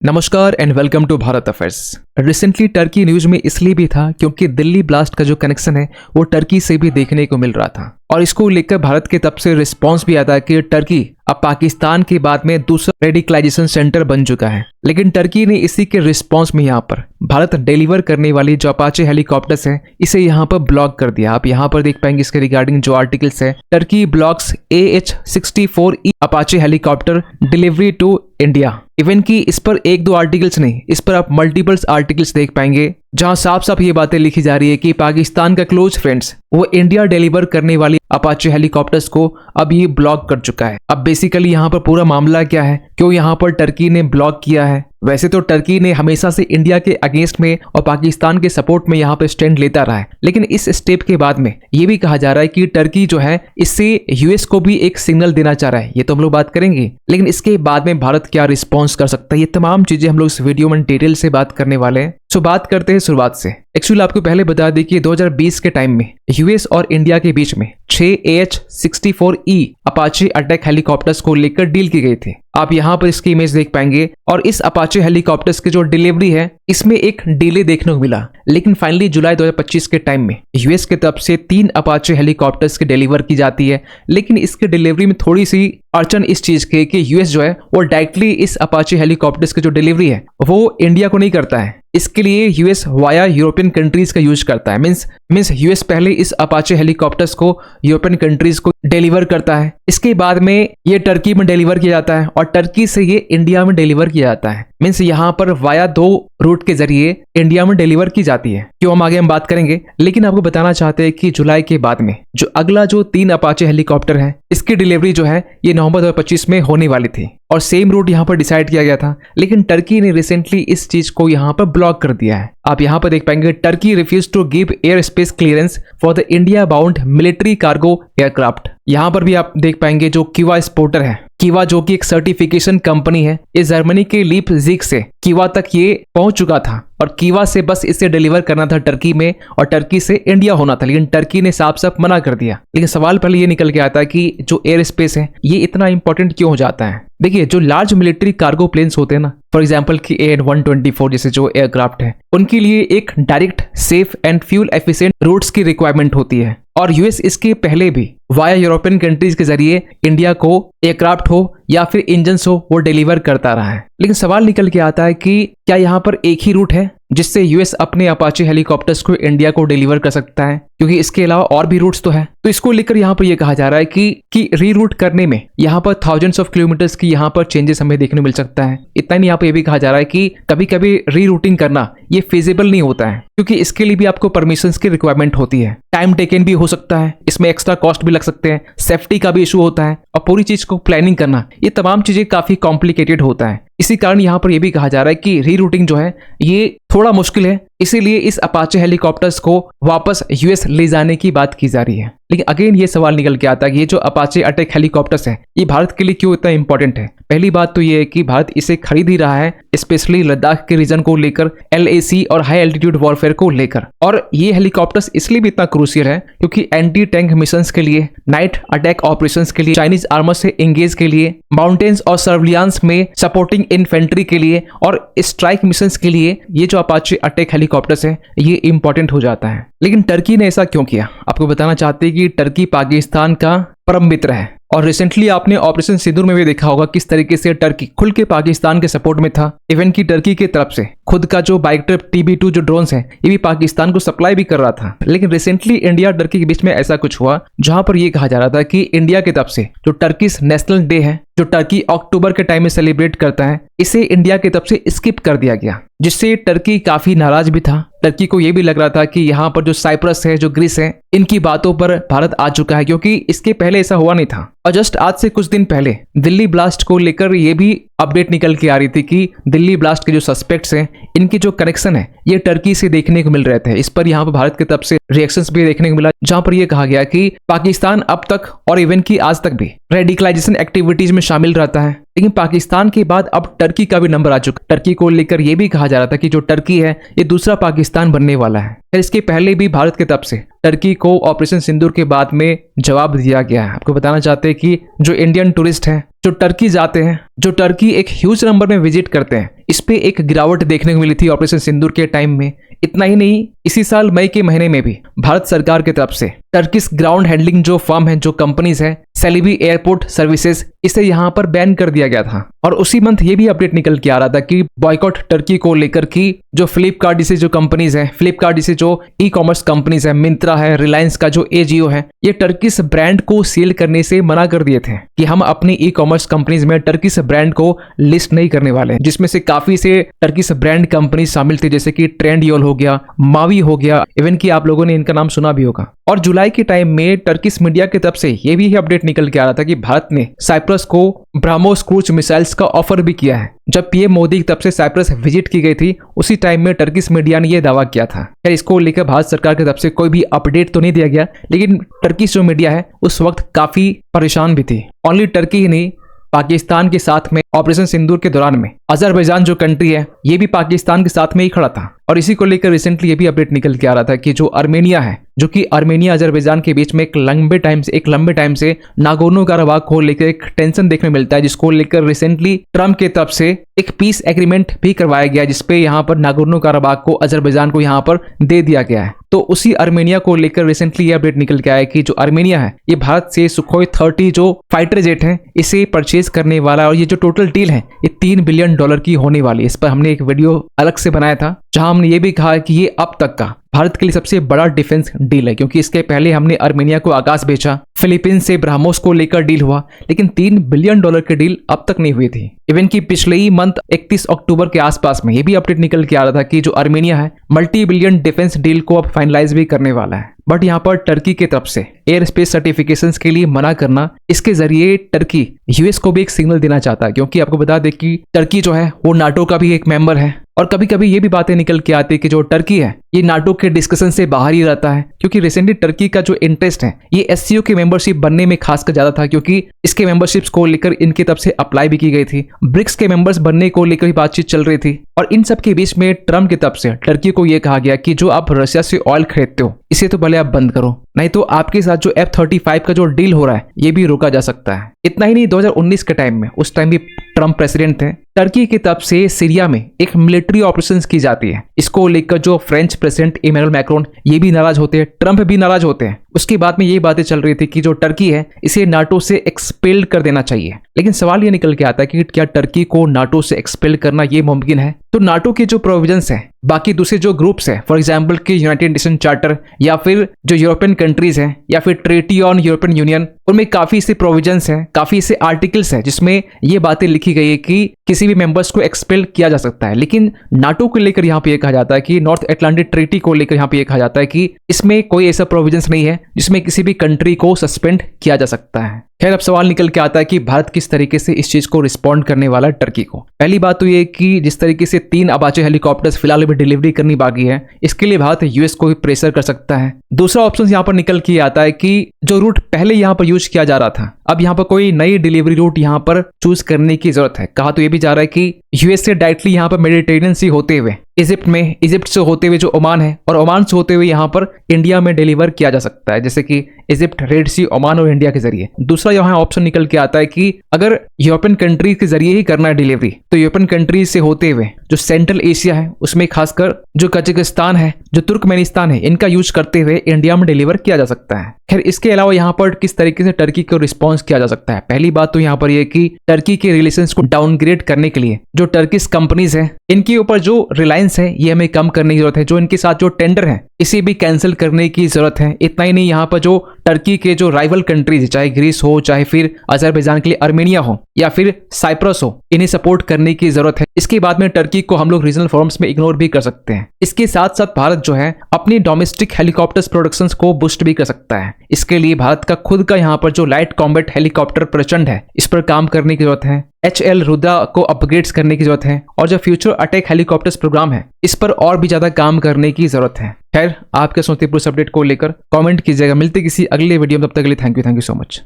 नमस्कार and welcome to Bharat affairs. Recently Turkey news में इसलिए भी था क्योंकि दिल्ली ब्लास्ट का जो कनेक्शन है वो टर्की से भी देखने को मिल रहा था और इसको लेकर भारत की तरफ से रिस्पांस भी आता है कि टर्की अब पाकिस्तान के बाद में दूसरा रेडिकलाइजेशन सेंटर बन चुका है। लेकिन टर्की ने इसी के रिस्पांस में यहाँ पर भारत डिलीवर करने वाली जो अपाचे हेलीकॉप्टर्स है इसे यहाँ पर ब्लॉक कर दिया। आप यहाँ पर देख पाएंगे इसके रिगार्डिंग जो आर्टिकल्स है, Turkey blocks AH-64E Apache helicopter delivery to India. Even की इस पर एक दो आर्टिकल्स नहीं, इस पर आप मल्टीपल्स आर्टिकल्स देख पाएंगे जहां साफ साफ ये बातें लिखी जा रही है कि पाकिस्तान का क्लोज फ्रेंड्स वो इंडिया डिलीवर करने वाली अपाचे हेलीकॉप्टर्स को अब ये ब्लॉक कर चुका है। अब बेसिकली यहाँ पर पूरा मामला क्या है, क्यों यहाँ पर टर्की ने ब्लॉक किया है? वैसे तो टर्की ने हमेशा से इंडिया के अगेंस्ट में और पाकिस्तान के सपोर्ट में यहाँ पर स्टैंड लेता रहा है, लेकिन इस स्टेप के बाद में ये भी कहा जा रहा है कि टर्की जो है इससे यूएस को भी एक सिग्नल देना चाह रहा है। ये तो हम लोग बात करेंगे, लेकिन इसके बाद में भारत क्या रिस्पॉन्स कर सकता है, ये तमाम चीजें हम लोग इस वीडियो में डिटेल से बात करने वाले हैं। सो बात करते हैं शुरुआत से। एक्चुअली आपको पहले बता दें कि 2020 के टाइम में यूएस और इंडिया के बीच में 6 AH-64E अपाचे अटैक हेलीकॉप्टर्स को लेकर डील की गई थी। आप यहाँ पर इसकी इमेज देख पाएंगे और इस अपाचे हेलीकॉप्टर्स की जो डिलीवरी है इसमें एक डिले देखने को मिला, लेकिन फाइनली जुलाई 2025 के टाइम में यूएस की तरफ से 3 अपाचे हेलीकॉप्टर्स की डिलीवर की जाती है। लेकिन इसके डिलीवरी में थोड़ी सी अड़चन इस चीज की कि यूएस जो है वो डायरेक्टली इस अपाचे हेलीकॉप्टर्स की जो डिलीवरी है वो इंडिया को नहीं करता है। इसके लिए यूएस वाया यूरोपियन कंट्रीज का यूज करता है। मींस यूएस पहले इस अपाचे हेलीकॉप्टर्स को यूरोपियन कंट्रीज को डिलीवर करता है, इसके बाद में ये टर्की में डिलीवर किया जाता है और टर्की से ये इंडिया में डिलीवर किया जाता है। मींस यहाँ पर वाया 2 रूट के जरिए इंडिया में डिलीवर की जाती है। क्यों हम आगे हम बात करेंगे, लेकिन आपको बताना चाहते हैं कि जुलाई के बाद में जो अगला जो 3 अपाचे हेलीकॉप्टर है इसकी डिलीवरी जो है ये नवंबर 2025 में होने वाली थी और सेम रूट यहाँ पर डिसाइड किया गया था, लेकिन टर्की ने रिसेंटली इस चीज को यहाँ पर ब्लॉक कर दिया है। आप यहाँ पर देख पाएंगे Turkey refuse to give air space clearance for the India bound military cargo aircraft. यहाँ पर भी आप देख पाएंगे जो किवा स्पोर्टर है, किवा जो कि एक सर्टिफिकेशन कंपनी है, ये जर्मनी के लीपजिग से किवा तक ये पहुंच चुका था और किवा से बस इसे डिलीवर करना था टर्की में और टर्की से इंडिया होना था, लेकिन टर्की ने साफ साफ मना कर दिया। लेकिन सवाल पहले ये निकल के आता है कि जो एयर स्पेस है ये इतना इंपॉर्टेंट क्यों हो जाता है। देखिए जो लार्ज मिलिट्री कार्गो प्लेन्स होते हैं ना, फॉर एग्जांपल कि AN-124 जैसे जो एयरक्राफ्ट है, उनके लिए एक direct safe and fuel efficient routes की रिक्वायरमेंट होती है और यूएस इसके पहले भी वाया यूरोपियन कंट्रीज के जरिए इंडिया को एयरक्राफ्ट हो या फिर इंजन्स हो वो डिलीवर करता रहा है। लेकिन सवाल निकल के आता है कि क्या यहाँ पर एक ही रूट है जिससे यूएस अपने अपाचे हेलीकॉप्टर्स को इंडिया को डिलीवर कर सकता है, क्योंकि इसके अलावा और भी रूट्स तो है। तो इसको लेकर यहाँ पर यह कहा जा रहा है कि रीरूट करने में यहाँ पर थाउजेंड्स ऑफ किलोमीटर्स की यहाँ पर चेंजेस हमें देखने को मिल सकता है। इतना नहीं, यहाँ पर यह भी कहा जा रहा है कि कभी कभी रीरूटिंग करना ये फिजिबल नहीं होता है, क्योंकि इसके लिए भी आपको परमिशंस की रिक्वायरमेंट होती है, टाइम टेकन भी हो सकता है, इसमें एक्स्ट्रा कॉस्ट भी लग सकते हैं, सेफ्टी का भी इशू होता है और पूरी चीज को प्लानिंग करना, ये तमाम चीजें काफी कॉम्प्लिकेटेड होता है। इसी कारण यहाँ पर यह भी कहा जा रहा है कि रीरूटिंग जो है ये थोड़ा मुश्किल है, इसीलिए इस अपाचे हेलीकॉप्टर्स को वापस यूएस ले जाने की बात की जा रही है। लेकिन अगेन ये सवाल निकल के आता है कि ये जो अपाचे अटैक हेलीकॉप्टर्स है ये भारत के लिए क्यों इतना इंपॉर्टेंट है। पहली बात तो ये है कि भारत इसे खरीद ही रहा है, स्पेशली लद्दाख के रीजन को लेकर, LAC और हाई एल्टीट्यूड वॉरफेयर को लेकर। और ये हेलीकॉप्टर्स इसलिए भी इतना क्रूशियल है क्योंकि एंटी टैंक मिशंस के लिए, नाइट अटैक ऑपरेशंस के लिए, चाइनीज आर्मर से एंगेज के लिए, माउंटेन्स और सर्विलांस में सपोर्टिंग इन्फेंट्री के लिए और स्ट्राइक मिशंस के लिए ये जो अपाचे अटैक हेलीकॉप्टर्स है ये इंपॉर्टेंट हो जाता है। लेकिन टर्की ने ऐसा क्यों किया? आपको बताना चाहते हैं कि टर्की पाकिस्तान का परम मित्र है और रिसेंटली आपने ऑपरेशन सिंदूर में भी देखा होगा किस तरीके से टर्की खुल के पाकिस्तान के सपोर्ट में था। इवन की टर्की की तरफ से खुद का जो बाइकट्रिप TB2 जो ड्रोन्स है ये भी पाकिस्तान को सप्लाई भी कर रहा था। लेकिन रिसेंटली इंडिया और टर्की के बीच में ऐसा कुछ हुआ जहां पर ये कहा जा रहा था कि इंडिया की तरफ से जो टर्किश नेशनल डे है जो टर्की अक्टूबर के टाइम में सेलिब्रेट करता है, इसे इंडिया की तरफ से स्किप कर दिया गया, जिससे टर्की काफी नाराज भी था। टर्की को यह भी लग रहा था कि यहाँ पर जो साइप्रस है, जो ग्रीस है, इनकी बातों पर भारत आ चुका है, क्योंकि इसके पहले ऐसा हुआ नहीं था। और जस्ट आज से कुछ दिन पहले दिल्ली ब्लास्ट को लेकर ये भी अपडेट निकल के आ रही थी कि दिल्ली ब्लास्ट के जो सस्पेक्ट्स हैं इनकी जो कनेक्शन है ये टर्की से देखने को मिल रहे थे। इस पर यहाँ पर भारत की तरफ से रिएक्शंस भी देखने को मिला, जहां पर यह कहा गया कि पाकिस्तान अब तक और इवन की आज तक भी रेडिकलाइजेशन एक्टिविटीज में शामिल रहता है, लेकिन पाकिस्तान के बाद अब टर्की का भी नंबर आ चुका। टर्की को लेकर यह भी कहा जा रहा था कि जो टर्की है ये दूसरा पाकिस्तान बनने वाला है। इसके पहले भी भारत की तरफ से टर्की को ऑपरेशन सिंदूर के बाद में जवाब दिया गया है। आपको बताना चाहते हैं कि जो इंडियन टूरिस्ट है जो टर्की जाते हैं, जो टर्की एक ह्यूज नंबर में विजिट करते हैं, इस पे एक गिरावट देखने को मिली थी ऑपरेशन सिंदूर के टाइम में। इतना ही नहीं, इसी साल मई के महीने में भी भारत सरकार की तरफ से टर्किश ग्राउंड हैंडलिंग जो फर्म है, जो कंपनीज है, सेलिबी एयरपोर्ट सर्विसेज, इसे यहाँ पर बैन कर दिया गया था। और उसी मंथ ये भी अपडेट निकल के आ रहा था कि बॉयकॉट टर्की को लेकर की जो फ्लिपकार्ट जैसे जो कंपनीज है, फ्लिपकार्ट जैसे जो ई कॉमर्स कंपनीज है, मिंत्रा है, रिलायंस का जो एजियो है, ये टर्किश ब्रांड को सेल करने से मना कर दिए थे कि हम अपनी ई कॉमर्स कंपनीज में टर्किश ब्रांड को लिस्ट नहीं करने वाले, जिसमें से काफी से टर्किश ब्रांड कंपनी शामिल थे, जैसे कि ट्रेंडयोल हो गया, मावी हो गया, इवन कि आप लोगों ने इनका नाम सुना भी होगा। और जुलाई के टाइम में टर्किश मीडिया की तरफ से ये भी अपडेट निकल के आ रहा था कि भारत ने साइप्रस को ब्राह्मोस क्रूज मिसाइल्स का ऑफर भी किया है। जब पीएम मोदी की तरफ से साइप्रस विजिट की गई थी, उसी टाइम में टर्किश मीडिया ने यह दावा किया था। खैर, इसको लेकर भारत सरकार की तरफ से कोई भी अपडेट तो नहीं दिया गया, लेकिन टर्किश जो मीडिया है उस वक्त काफी परेशान भी थी। ओनली टर्की ही नहीं, पाकिस्तान के साथ में ऑपरेशन सिंदूर के दौरान में अजरबैजान जो कंट्री है, ये भी पाकिस्तान के साथ में ही खड़ा था। और इसी को लेकर रिसेंटली ये भी अपडेट निकल के आ रहा था कि जो आर्मेनिया है, जो कि आर्मेनिया अजरबैजान के बीच में एक लंबे टाइम से नागोर्नो काराबाख को लेकर एक टेंशन देखने मिलता है, जिसको लेकर रिसेंटली ट्रम्प की तरफ से एक पीस एग्रीमेंट भी करवाया गया, जिसपे यहाँ पर नागोर्नो काराबाख को अजरबैजान को यहाँ पर दे दिया गया है। तो उसी आर्मेनिया को लेकर रिसेंटली ये अपडेट निकल के आया कि जो आर्मेनिया है, ये भारत से सुखोई 30 जो फाइटर जेट है, इसे परचेज करने वाला है। और ये जो टोटल डील है, ये $3 बिलियन की होने वाली है। इस पर हमने एक वीडियो अलग से बनाया था, जहां हमने ये भी कहा कि ये अब तक का भारत के लिए सबसे बड़ा डिफेंस डील है, क्योंकि इसके पहले हमने आर्मेनिया को आकाश बेचा, फिलीपींस से ब्राह्मोस को लेकर डील हुआ, लेकिन $3 बिलियन की डील अब तक नहीं हुई थी। इवन कि पिछले ही मंथ 31 अक्टूबर के आसपास में ये भी अपडेट निकल के आ रहा था कि जो आर्मेनिया है, मल्टी बिलियन डिफेंस डील को अब फाइनलाइज भी करने वाला है। बट यहाँ पर टर्की की तरफ से एयर स्पेस सर्टिफिकेशंस के लिए मना करना, इसके जरिए टर्की यूएस को भी एक सिग्नल देना चाहता है, क्योंकि आपको बता दें कि टर्की जो है वो नाटो का भी एक मेंबर है। और कभी कभी ये भी बातें निकल के आती है कि जो टर्की है, ये नाटो के डिस्कशन से बाहर ही रहता है, क्योंकि रिसेंटली टर्की का जो इंटरेस्ट है, ये एससीओ की मेंबरशिप बनने में खासकर ज्यादा था, क्योंकि इसके मेंबरशिप्स को लेकर इनकी तरफ से अप्लाई भी की गई थी। ब्रिक्स के मेंबर्स बनने को लेकर भी बातचीत चल रही थी। और इन सब के बीच में ट्रम्प की तरफ से टर्की को यह कहा गया कि जो आप रशिया से ऑयल खरीदते हो, इसे तो भले आप बंद करो, नहीं तो आपके साथ जो F-35 का जो डील हो रहा है, ये भी रोका जा सकता है। इतना ही नहीं, 2019 के टाइम में, उस टाइम भी ट्रम्प प्रेसिडेंट थे, टर्की की तरफ से सीरिया में एक मिलिट्री ऑपरेशंस की जाती है। इसको लेकर जो फ्रेंच प्रेसिडेंट इमैनुअल मैक्रोन, ये भी नाराज होते हैं, ट्रम्प भी नाराज होते हैं। उसके बाद में ये बातें चल रही थी कि जो टर्की है, इसे नाटो से एक्सपेल कर देना चाहिए। लेकिन सवाल ये निकल के आता है कि क्या टर्की को नाटो से एक्सपेल करना ये मुमकिन है? तो नाटो के जो प्रोविजंस है, बाकी दूसरे जो ग्रुप्स है, फॉर एग्जांपल कि यूनाइटेड नेशन चार्टर, या फिर जो यूरोपियन कंट्रीज हैं, या फिर ट्रीटी ऑन यूरोपियन यूनियन, उनमें काफी से प्रोविजंस हैं, काफी से आर्टिकल्स हैं, जिसमें ये बातें लिखी गई है कि किसी भी मेंबर्स को एक्सपेल किया जा सकता है। लेकिन नाटो को लेकर यहाँ पे ये कहा जाता है कि नॉर्थ अटलांटिक ट्रीटी को लेकर यहाँ पे ये कहा जाता है कि इसमें कोई ऐसा प्रोविजंस नहीं है जिसमें किसी भी कंट्री को सस्पेंड किया जा सकता है। खैर, अब सवाल निकल के आता है कि भारत किस तरीके से इस चीज को रिस्पॉन्ड करने वाला है टर्की को। पहली बात तो ये कि जिस तरीके से 3 अपाचे हेलीकॉप्टर्स फिलहाल अभी डिलीवरी करनी बाकी है, इसके लिए भारत यूएस को भी प्रेशर कर सकता है। दूसरा ऑप्शन यहाँ पर निकल के आता है कि जो रूट पहले यहाँ पर यूज किया जा रहा था, अब यहाँ पर कोई नई डिलीवरी रूट यहाँ पर चूज करने की जरूरत है। कहा तो ये भी जा रहा है कि यूएस से डायरेक्टली यहाँ पर मेडिटेरेनियन सी होते हुए इजिप्ट में, इजिप्ट से होते हुए जो ओमान है, और ओमान से होते हुए यहाँ पर इंडिया में डिलीवर किया जा सकता है, जैसे कि इजिप्ट, रेड सी, ओमान और इंडिया के जरिए। दूसरा यहाँ ऑप्शन निकल के आता है कि अगर यूरोपियन कंट्रीज के जरिए ही करना है डिलीवरी, तो यूरोपियन कंट्रीज से होते हुए जो सेंट्रल एशिया है, उसमें खासकर जो कजाकिस्तान है, जो तुर्कमेनिस्तान है, इनका यूज करते हुए इंडिया में डिलीवर किया जा सकता है। खैर, इसके अलावा यहाँ पर किस तरीके से टर्की को रिस्पॉन्स किया जा सकता है? पहली बात तो यहाँ पर यह कि टर्की के रिलेशंस को डाउनग्रेड करने के लिए जो टर्किश कंपनीज है, इनके ऊपर जो रिलायंस है, ये हमें कम करने की जरूरत है। जो इनके साथ जो टेंडर है, इसे भी कैंसिल करने की जरूरत है। इतना ही नहीं, यहाँ पर जो टर्की के जो राइवल कंट्रीज, चाहे ग्रीस हो, चाहे फिर अजरबैजान के लिए आर्मेनिया हो, या फिर साइप्रस हो, इन्हें सपोर्ट करने की जरूरत है। इसके बाद में टर्की को हम लोग रीजनल फोरम्स में इग्नोर भी कर सकते हैं। इसके साथ साथ भारत जो है अपनी डोमेस्टिक हेलीकॉप्टर्स प्रोडक्शंस को बूस्ट भी कर सकता है। इसके लिए भारत का खुद का यहाँ पर जो लाइट कॉम्बैट हेलीकॉप्टर प्रचंड है, इस पर काम करने की जरूरत है। HL रुद्रा को अपग्रेड्स करने की जरूरत है, और जो फ्यूचर अटैक हेलीकॉप्टर्स प्रोग्राम है, इस पर और भी ज्यादा काम करने की जरूरत है। खैर, आप क्या सोचते हैं पूरे अपडेट को लेकर? कमेंट कीजिएगा। मिलते किसी अगले वीडियो में, तब तक के लिए थैंक यू सो मच।